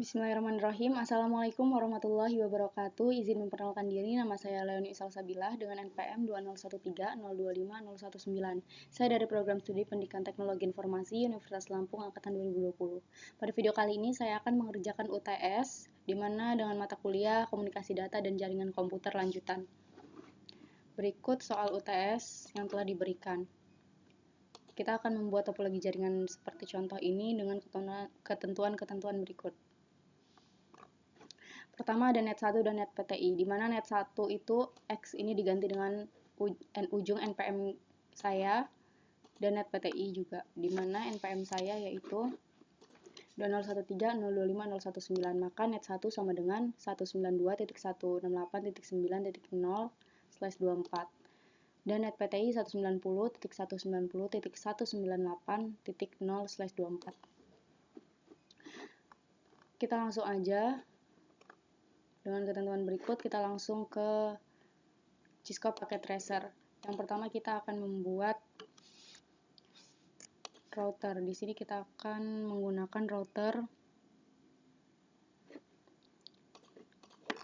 Bismillahirrahmanirrahim. Assalamualaikum warahmatullahi wabarakatuh. Izin memperkenalkan diri, nama saya Leoni Salsabilah dengan NPM 20130250119. Saya dari Program Studi Pendidikan Teknologi Informasi Universitas Lampung Angkatan 2020. Pada video kali ini saya akan mengerjakan UTS, di mana dengan mata kuliah Komunikasi Data dan Jaringan Komputer lanjutan. Berikut soal UTS yang telah diberikan. Kita akan membuat topologi jaringan seperti contoh ini dengan ketentuan-ketentuan berikut. Pertama ada net 1 dan net PTI, di mana net 1 itu X ini diganti dengan ujung NPM saya, dan net PTI juga, di mana NPM saya yaitu 20130250119, maka net 1 sama dengan 192.168.9.0/24, dan net PTI 190.190.198.0/24. Kita langsung aja. Dengan ketentuan berikut, kita langsung ke Cisco Packet Tracer. Yang pertama kita akan membuat router. Di sini kita akan menggunakan router.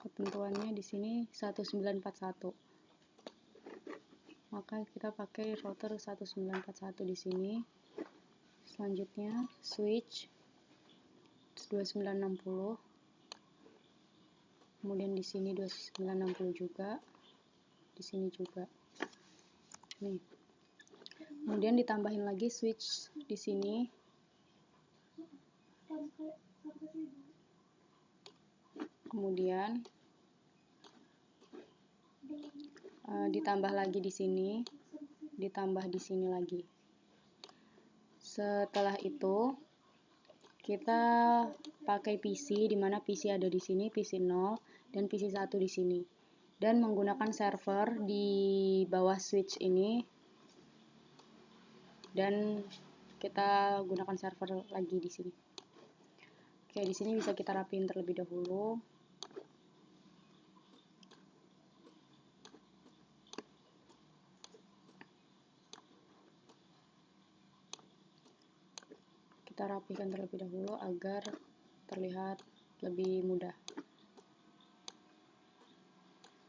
Ketentuannya di sini 1941. Maka kita pakai router 1941 di sini. Selanjutnya switch 2960. Kemudian di sini 2960 juga, di sini juga. Nih. Kemudian ditambahin lagi switch di sini. Kemudian ditambah lagi di sini, ditambah di sini lagi. Setelah itu kita pakai PC, di mana PC ada di sini, PC 0 dan PC 1 di sini, dan menggunakan server di bawah switch ini, dan kita gunakan server lagi di sini. Oke, di sini bisa kita rapiin terlebih dahulu. Kita rapikan terlebih dahulu agar terlihat lebih mudah.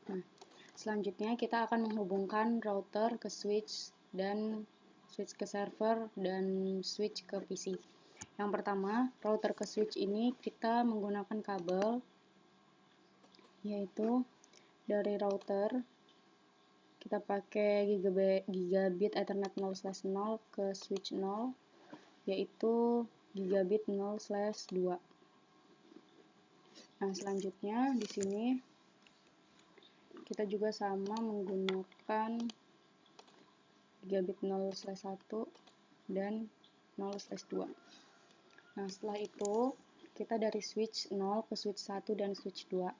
Nah, selanjutnya kita akan menghubungkan router ke switch, dan switch ke server, dan switch ke PC. Yang pertama, router ke switch ini kita menggunakan kabel, yaitu dari router kita pakai gigabit Ethernet 0/0 ke switch 0, yaitu gigabit 0/2. Nah, selanjutnya di sini kita juga sama menggunakan gigabit 0/1 dan 0/2. Nah, setelah itu kita dari switch 0 ke switch 1 dan switch 2.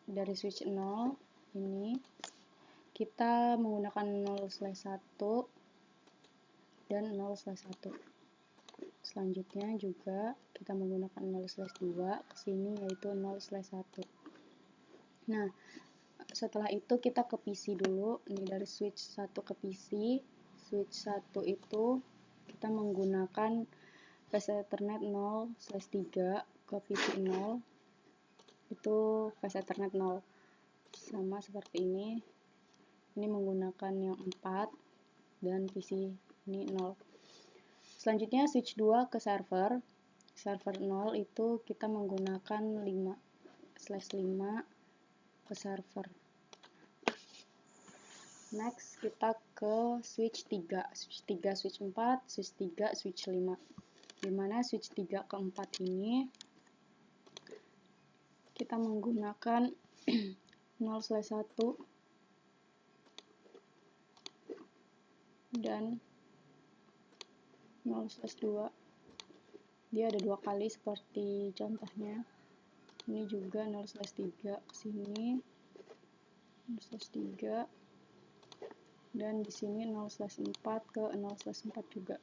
Dari switch 0 ini kita menggunakan 0/1 dan 0/1. Selanjutnya juga kita menggunakan 0/2 ke sini, yaitu 0/1. Nah, setelah itu kita ke PC dulu. Ini dari switch 1 ke PC. Switch 1 itu kita menggunakan fast Ethernet 0/3 ke PC 0. Itu fast Ethernet 0. Sama seperti ini. Ini menggunakan yang 4 dan PC ini 0. Selanjutnya switch 2 ke server. Server 0 itu kita menggunakan 5/5 ke server. Next kita ke switch 3. Switch 3, switch 4, switch 3, switch 5. Dimana switch 3 ke 4 ini kita menggunakan 0/1 dan 0/2. Dia ada 2 kali seperti contohnya. Ini juga 0/3 ke sini, 0/3, dan di sini 0/4 ke 0/4 juga.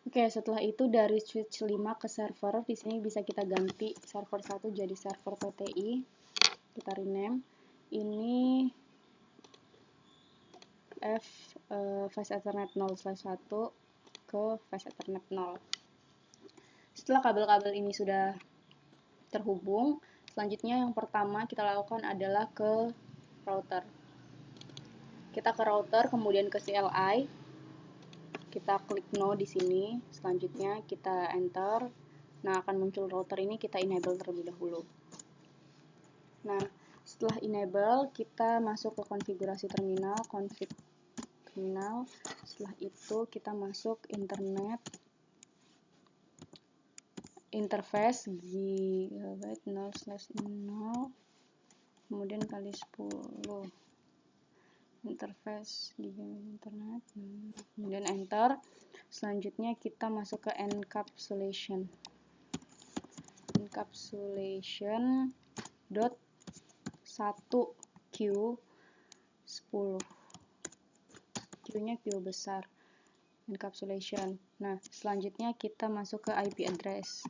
Oke, setelah itu dari switch 5 ke server, di sini bisa kita ganti server 1 jadi server PTI. Kita rename. Ini fast Ethernet 0/1 ke fast Ethernet 0. Setelah kabel-kabel ini sudah terhubung, selanjutnya yang pertama kita lakukan adalah ke router. Kita ke router, kemudian ke CLI. Kita klik no di sini. Selanjutnya kita enter. Nah, akan muncul router ini, kita enable terlebih dahulu. Nah, setelah enable, kita masuk ke konfigurasi terminal, config terminal. Setelah itu kita masuk internet interface gigabyte 0/0, kemudian kali 10 interface gigabyte internet, kemudian enter. Selanjutnya kita masuk ke encapsulation dot 1Q 10, Q-nya Q besar, encapsulation. Nah, selanjutnya kita masuk ke IP address.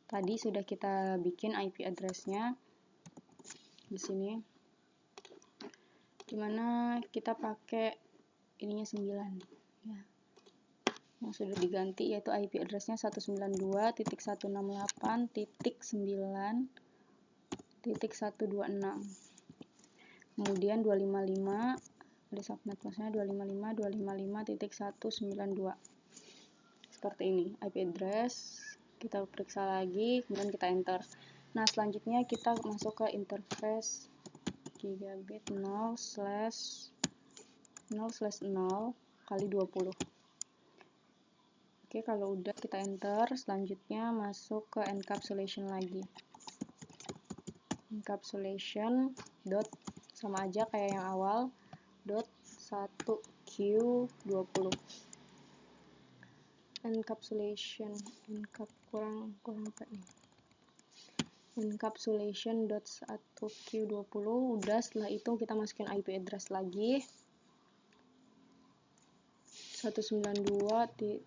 Tadi sudah kita bikin IP address-nya di sini, dimana kita pakai ininya 9 ya, yang sudah diganti, yaitu IP address-nya 192.168.9.126, kemudian 255, ada subnet maksudnya 255.255.192, seperti ini IP address. Kita periksa lagi, kemudian kita enter. Nah, selanjutnya kita masuk ke interface gigabit 0/0 kali 20. Oke, kalau udah kita enter. Selanjutnya masuk ke encapsulation lagi. Encapsulation dot sama aja kayak yang awal, dot 1Q20. Encapsulation kurang P nih. Encapsulation dot 1Q20 udah. Setelah itu kita masukin IP address lagi, 192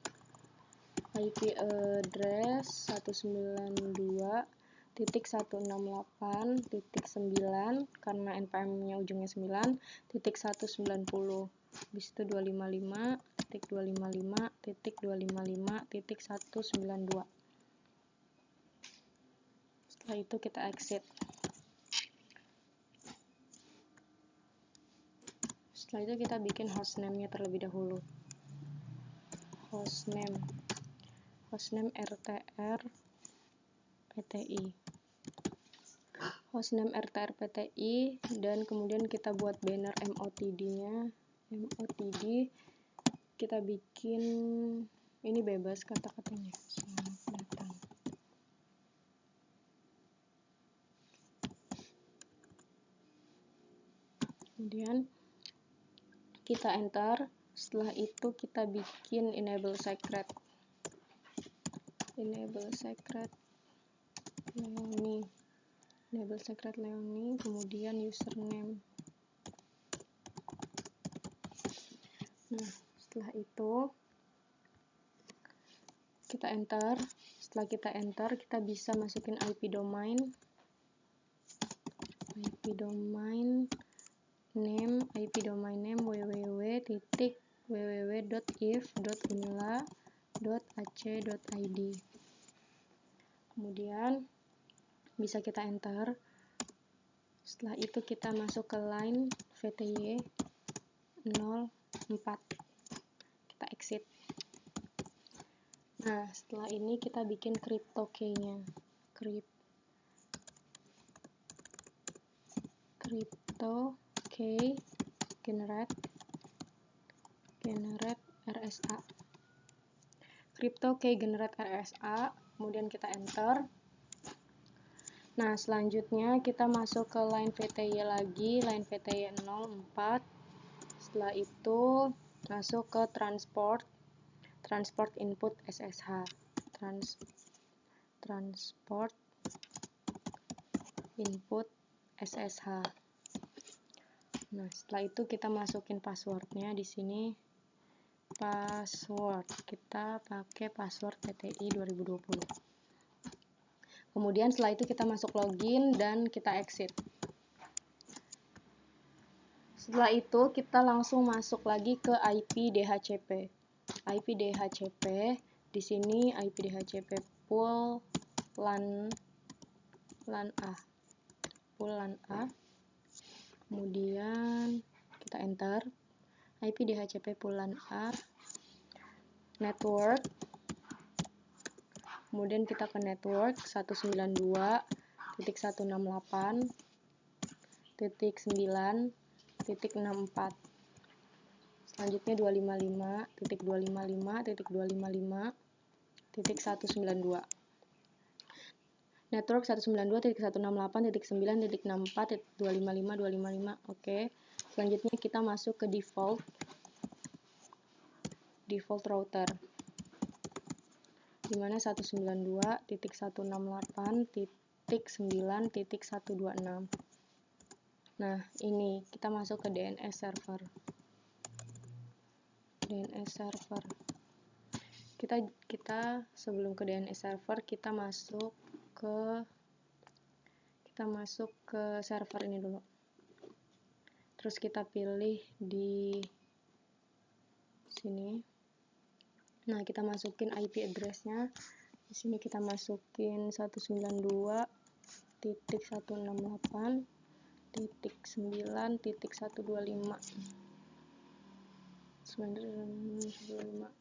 IP address 192.168.9, karena npm-nya ujungnya 9.190. Habis itu 255.255.255.192. Setelah itu kita exit. Setelah itu kita bikin hostname-nya terlebih dahulu. Hostname RTR PTI. Hostname RTR PTI, dan kemudian kita buat banner MOTD-nya. MOTD kita bikin ini bebas kata-katanya. Selamat datang. Kemudian kita enter. Setelah itu kita bikin enable secret Leoni, kemudian username. Nah, setelah itu kita enter. Setelah kita enter, kita bisa masukin IP domain name www.if.unila.ac.id. Kemudian bisa kita enter. Setelah itu kita masuk ke line VTY 04. Kita exit. Nah, setelah ini kita bikin crypto key-nya. Crypto key generate RSA. Crypto key generate RSA, kemudian kita enter. Nah, selanjutnya kita masuk ke line VTY lagi, line VTY 04. Setelah itu masuk ke transport input SSH. Transport input SSH. Nah, setelah itu kita masukin passwordnya di sini. Password kita pakai password PTI 2020. Kemudian setelah itu kita masuk login dan kita exit. Setelah itu kita langsung masuk lagi ke IP DHCP. IP DHCP di sini IP DHCP pool LAN A, pool LAN A. Kemudian kita enter IP DHCP pool LAN A, network. Kemudian kita ke network 192.168.9.64. Selanjutnya 255.255.255.192. Network 192.168.9.64.255.255. Oke. Selanjutnya kita masuk ke default router, dimana 192.168.9.126. Nah, ini kita masuk ke DNS server. Kita sebelum ke DNS server kita masuk ke server ini dulu. Terus kita pilih di sini. Nah, kita masukin IP address-nya. Di sini kita masukin 192.168.9.125.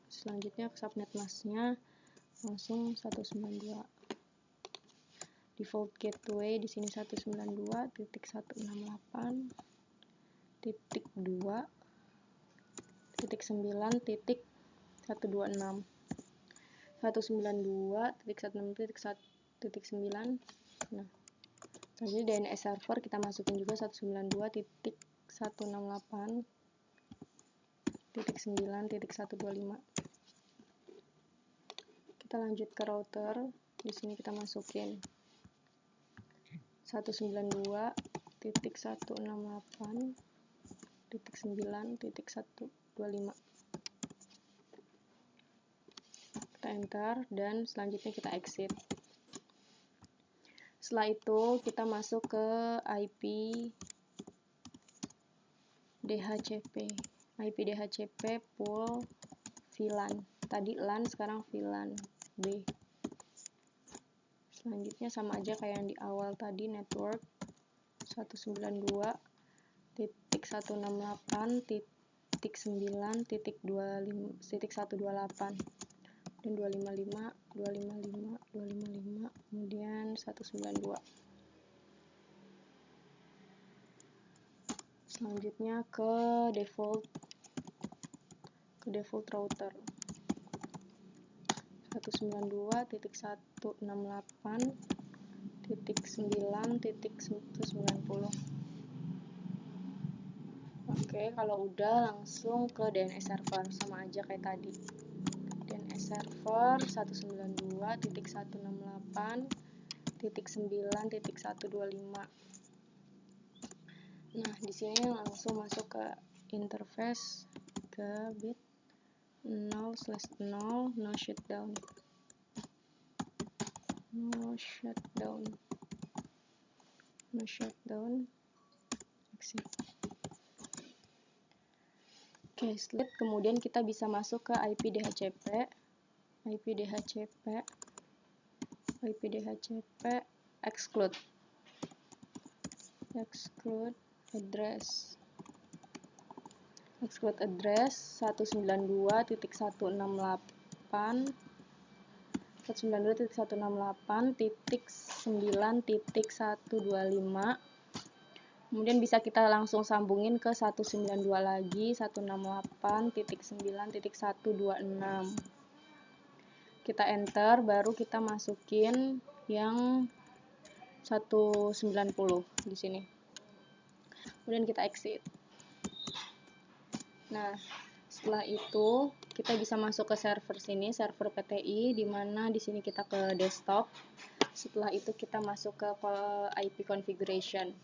Selanjutnya subnet mask-nya langsung 192. Default gateway di sini 192.168.2.9.126. 192.168.9. Nah, selanjutnya DNS server kita masukin juga 192.168.9.125. Kita lanjut ke router. Di sini kita masukin 192.168.9.125. Kita enter dan selanjutnya kita exit. Setelah itu kita masuk ke IP DHCP pool VLAN. Tadi LAN, sekarang VLAN B. Selanjutnya sama aja kayak yang di awal tadi, network 192.168.9.128 dan 255, kemudian 192. Selanjutnya ke default router 192.168.9.190. Oke, kalau udah langsung ke DNS server, sama aja kayak tadi. DNS server 192.168.9.125. Nah, di sini langsung masuk ke interface ke bit 0/0 no shutdown. Exit. Oke, slide. Kemudian kita bisa masuk ke IP DHCP exclude address 192.168.9.125. Kemudian bisa kita langsung sambungin ke 192 lagi, 168.9.126. Kita enter, baru kita masukin yang 190 di sini. Kemudian kita exit. Nah, setelah itu kita bisa masuk ke server sini, server PTI, di mana di sini kita ke desktop. Setelah itu kita masuk ke IP configuration.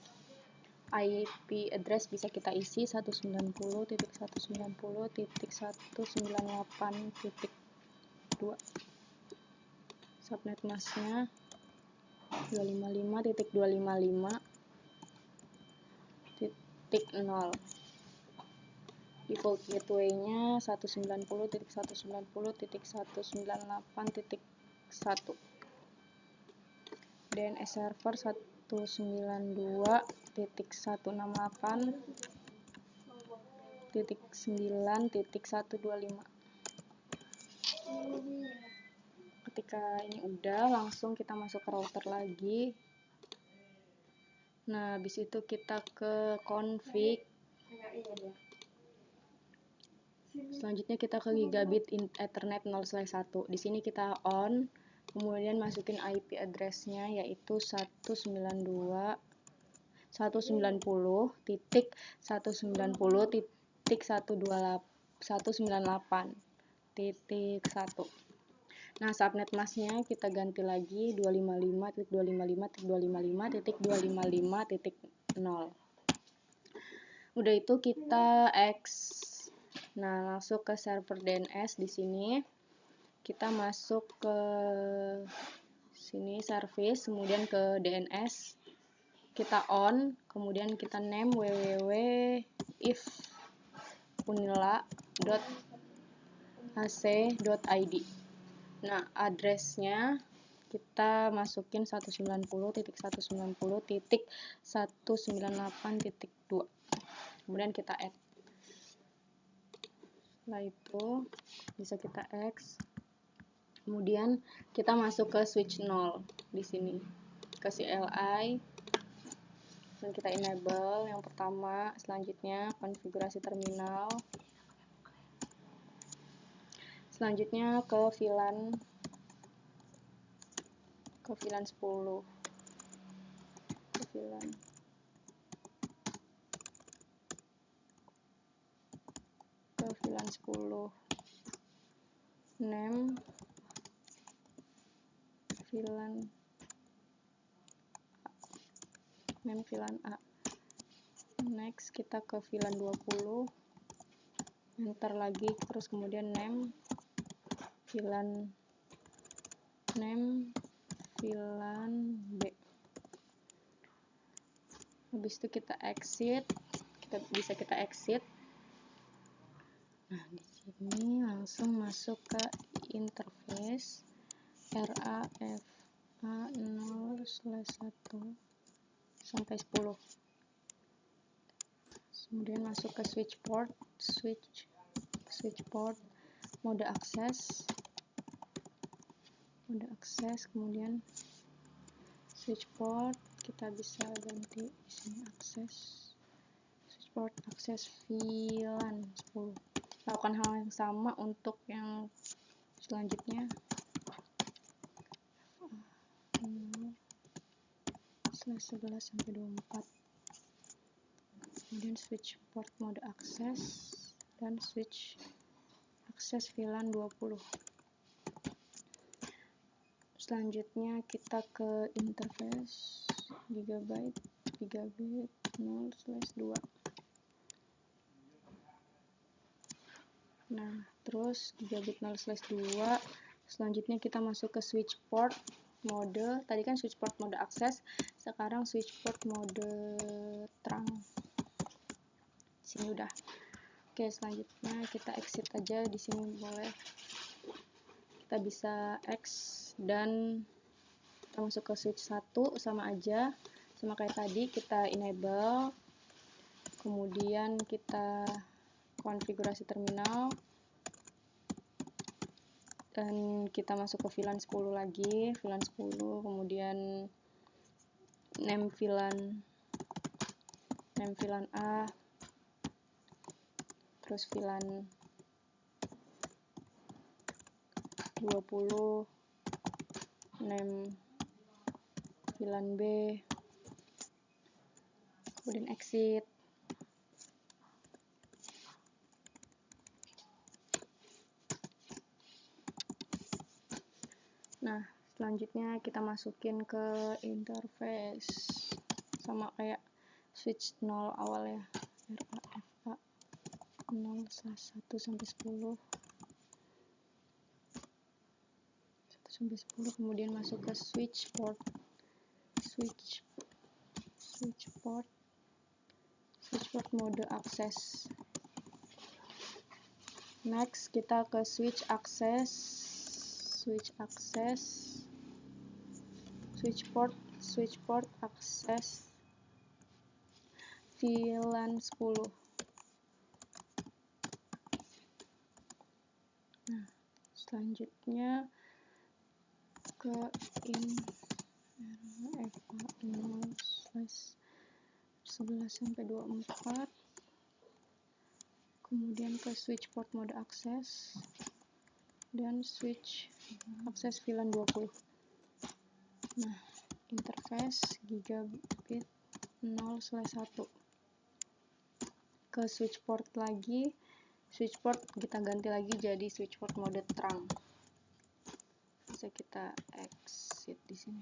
IP address bisa kita isi 190.190.198.2. Subnet mask-nya 255.255.0. Default gateway-nya 190.190.198.1. DNS server 192.168.9.125. Ketika ini udah, langsung kita masuk ke router lagi. Nah, habis itu kita ke config. Selanjutnya kita ke gigabit Ethernet 0/1. Di sini kita on, kemudian masukin IP address-nya yaitu 190.190.198.1. Nah, subnet masknya kita ganti lagi 255.255.255.255.0. Udah itu kita X. Nah, langsung ke server DNS. Di sini kita masuk ke sini service, kemudian ke DNS. Kita on, kemudian kita name www.if.unila.ac.id. Nah, addressnya kita masukin 190.190.198.2. Kemudian kita add. Setelah itu bisa kita X. Kemudian kita masuk ke switch 0 di sini. Ke CLI. Dan kita enable yang pertama, selanjutnya konfigurasi terminal. Selanjutnya ke VLAN 10. Ke VLAN 10. Name VLAN A. Next kita ke VLAN 20. Enter lagi, terus kemudian name VLAN B. Habis itu kita exit. Bisa kita exit. Nah, di sini langsung masuk ke interface RAFA 0/1 sampai 10. Kemudian masuk ke switch port, mode akses, kemudian switch port kita bisa ganti di sini switch port akses VLAN 10. Lakukan hal yang sama untuk yang selanjutnya. 11/24. Kemudian switch port mode akses dan switch akses VLAN 20. Selanjutnya kita ke interface gigabit 0/2. Nah, terus gigabit 0/2. Selanjutnya kita masuk ke switch port mode. Tadi kan switch port mode akses, sekarang switch port mode terang. Sini udah. Oke, selanjutnya kita exit aja. Di sini boleh. Kita bisa X dan kita masuk ke switch 1, sama aja. Sama kayak tadi, kita enable. Kemudian kita konfigurasi terminal. Dan kita masuk ke VLAN 10 lagi. VLAN 10, kemudian name VLAN A. Terus VLAN 20, name VLAN B, kemudian exit. Nah, selanjutnya kita masukin ke interface sama kayak switch 0 awal ya, RAFA 0/1 sampai 10. 1/10, kemudian masuk ke switch port mode akses. Next kita ke switch akses switch port akses VLAN 10. Nah, selanjutnya ke INRA/FA0/11-24, kemudian ke switch port mode akses dan switch akses VLAN 20. Nah, interface gigabit 0/1 ke switch port lagi. Switch port kita ganti lagi jadi switch port mode terang. Bisa kita exit di sini.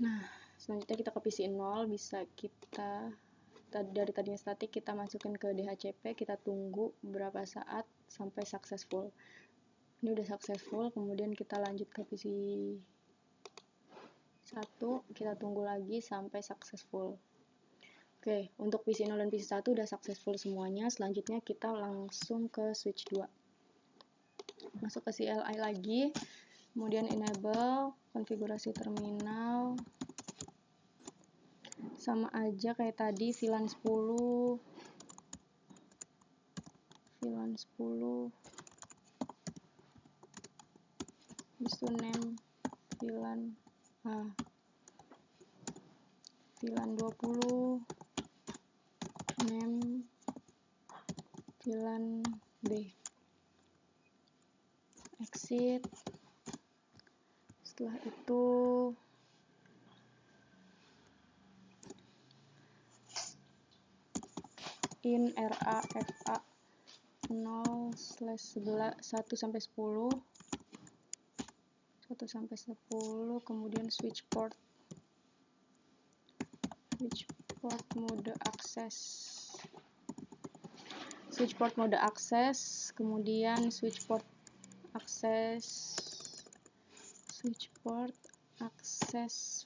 Nah, selanjutnya kita ke PC 0, bisa kita dari tadinya static kita masukin ke DHCP, kita tunggu berapa saat sampai successful. Ini udah successful, kemudian kita lanjut ke PC 1, kita tunggu lagi sampai successful. Oke, untuk PC 0 dan PC 1 udah successful semuanya. Selanjutnya kita langsung ke switch 2. Masuk ke CLI lagi, kemudian enable, konfigurasi terminal. Sama aja kayak tadi, VLAN 10. Habis itu name VLAN A. VLAN 20. Name VLAN B. Exit. Setelah itu INRA FA 0/1-10, kemudian switch port mode akses, kemudian switch port akses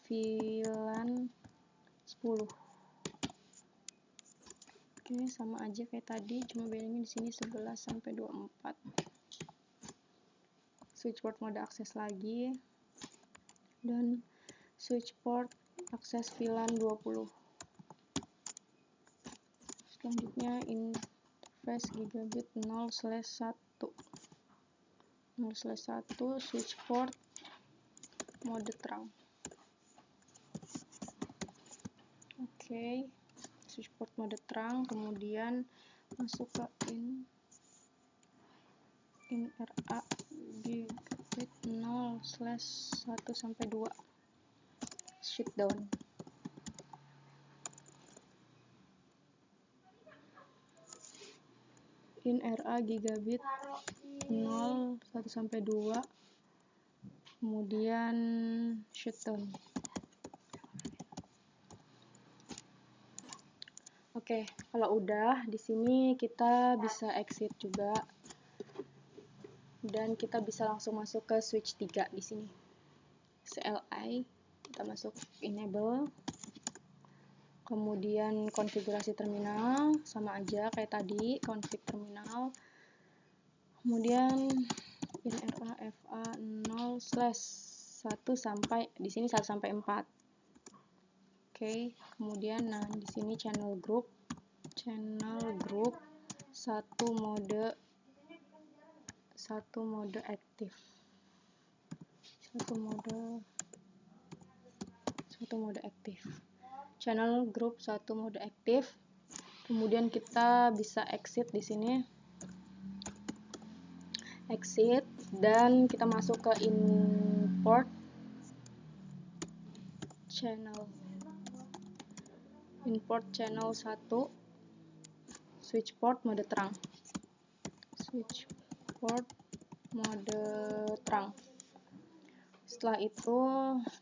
VLAN 10. Oke, sama aja kayak tadi, cuma bedanya di sini 11-24. Switch port mode akses lagi dan switch port akses VLAN 20. Selanjutnya interface gigabit 0/1, switch port mode terang. Oke, switch port mode terang, kemudian masuk ke INRA gigabit 0/1-2, shutdown. INRA gigabit 0/1-2, kemudian shutdown. Oke, kalau udah di sini kita bisa exit juga dan kita bisa langsung masuk ke switch 3 di sini. CLI kita masuk enable, kemudian konfigurasi terminal sama aja kayak tadi, config terminal, kemudian INRA FA 0/1 sampai di sini 1-4. Oke, kemudian nah di sini channel group satu mode aktif. Channel group 1 mode aktif. Kemudian kita bisa exit di sini. Exit dan kita masuk ke import channel 1, switch port mode terang. Setelah itu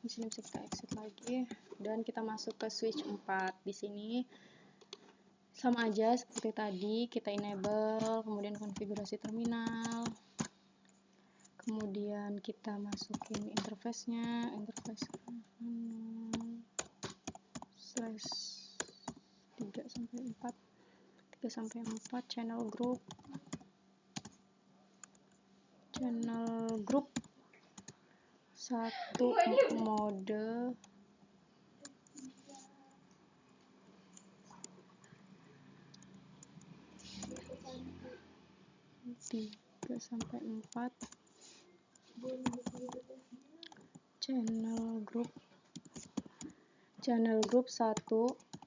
di sini bisa kita exit lagi dan kita masuk ke switch 4. Di sini sama aja seperti tadi, kita enable, kemudian konfigurasi terminal, kemudian kita masukin interface-nya, interface 3-4, channel group 1 satu mode 3-4 channel group 1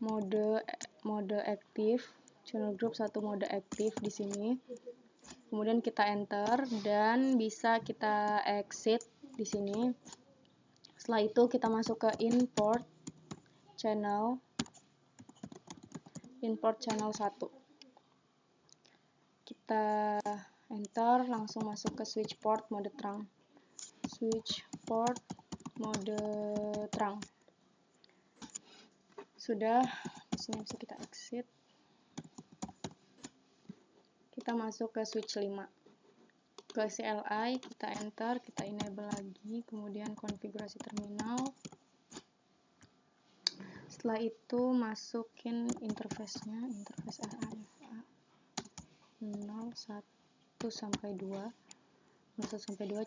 mode aktif, channel group 1 mode aktif di sini. Kemudian kita enter dan bisa kita exit di sini. Setelah itu kita masuk ke import channel 1. Kita enter, langsung masuk ke switch port mode terang. Sudah, di sini bisa kita exit. Kita masuk ke switch 5. Ke CLI, kita enter, kita enable lagi, kemudian konfigurasi terminal. Setelah itu masukin interface-nya, interface RAFA 0, 1 sampai 2. 1 sampai 2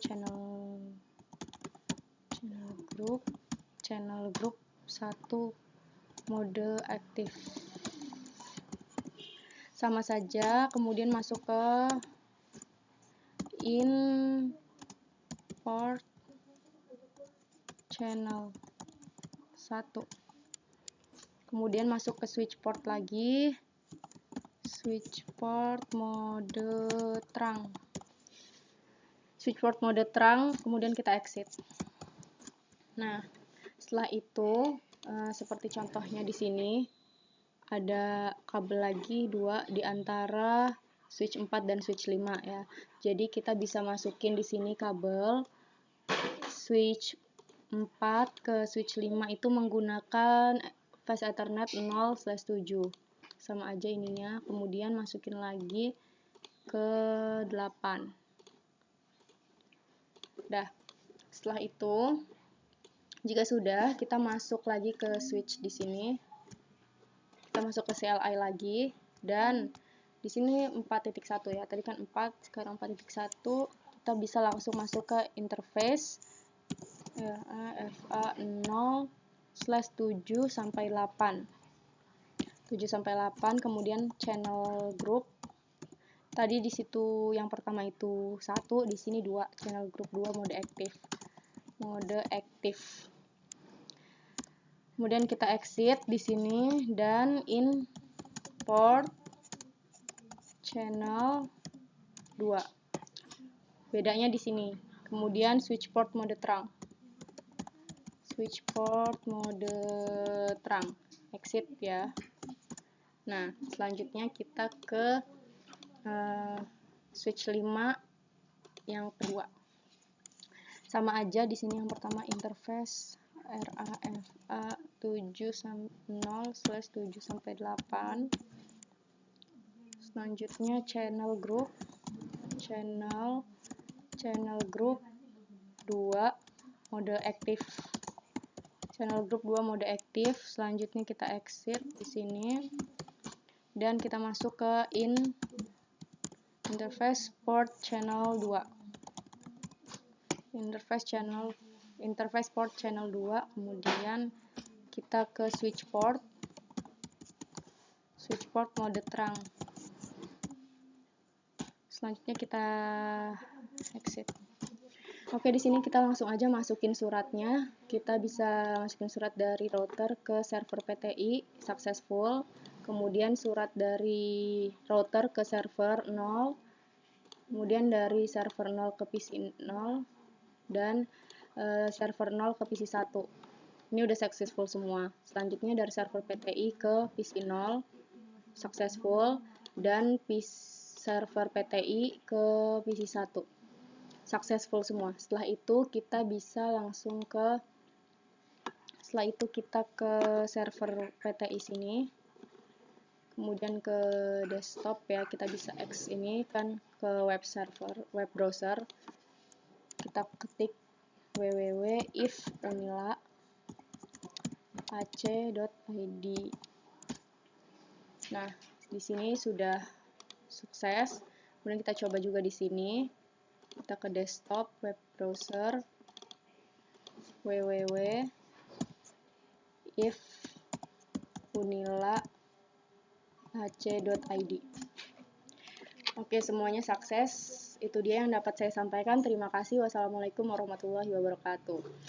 channel group 1 mode aktif. Sama saja, kemudian masuk ke import channel 1. Kemudian masuk ke switch port lagi, switch port mode terang. Kemudian kita exit. Nah, setelah itu seperti contohnya di sini ada kabel lagi 2 di antara switch 4 dan switch 5 ya. Jadi kita bisa masukin di sini kabel switch 4 ke switch 5 itu menggunakan fast Ethernet 0/7. Sama aja ininya. Kemudian masukin lagi ke 8. Dah. Setelah itu jika sudah, kita masuk lagi ke switch di sini. Kita masuk ke CLI lagi dan di sini 4.1 ya. Tadi kan 4, sekarang 4.1. Kita bisa langsung masuk ke interface RAFA 0/7 sampai 8. 7 sampai 8, kemudian channel group. Tadi di situ yang pertama itu 1, di sini 2, channel group 2 mode aktif. Kemudian kita exit di sini dan import channel 2. Bedanya di sini. Kemudian switch port mode terang. Exit ya. Nah, selanjutnya kita ke switch 5 yang kedua. Sama aja di sini yang pertama interface RAFA 0/7 sampai 8. Selanjutnya channel group 2 mode aktif. Channel group 2 mode aktif. Selanjutnya kita exit di sini dan kita masuk ke interface port channel 2. Interface port channel 2, kemudian kita ke switch port mode terang. Selanjutnya kita exit. Oke, di sini kita langsung aja masukin suratnya. Kita bisa masukin surat dari router ke server PTI successful, kemudian surat dari router ke server 0, kemudian dari server 0 ke PC 0, dan server 0 ke PC 1. Ini udah successful semua. Selanjutnya dari server PTI ke PC 0 successful, dan server PTI ke PC 1 successful semua. Setelah itu kita bisa langsung ke server PTI sini, kemudian ke desktop ya, kita bisa X ini kan ke web browser, kita ketik www.if.unila.ac.id. Nah, di sini sudah sukses. Kemudian kita coba juga di sini. Kita ke desktop web browser. www.ifunila.ac.id. Oke, semuanya sukses. Itu dia yang dapat saya sampaikan. Terima kasih. Wassalamualaikum warahmatullahi wabarakatuh.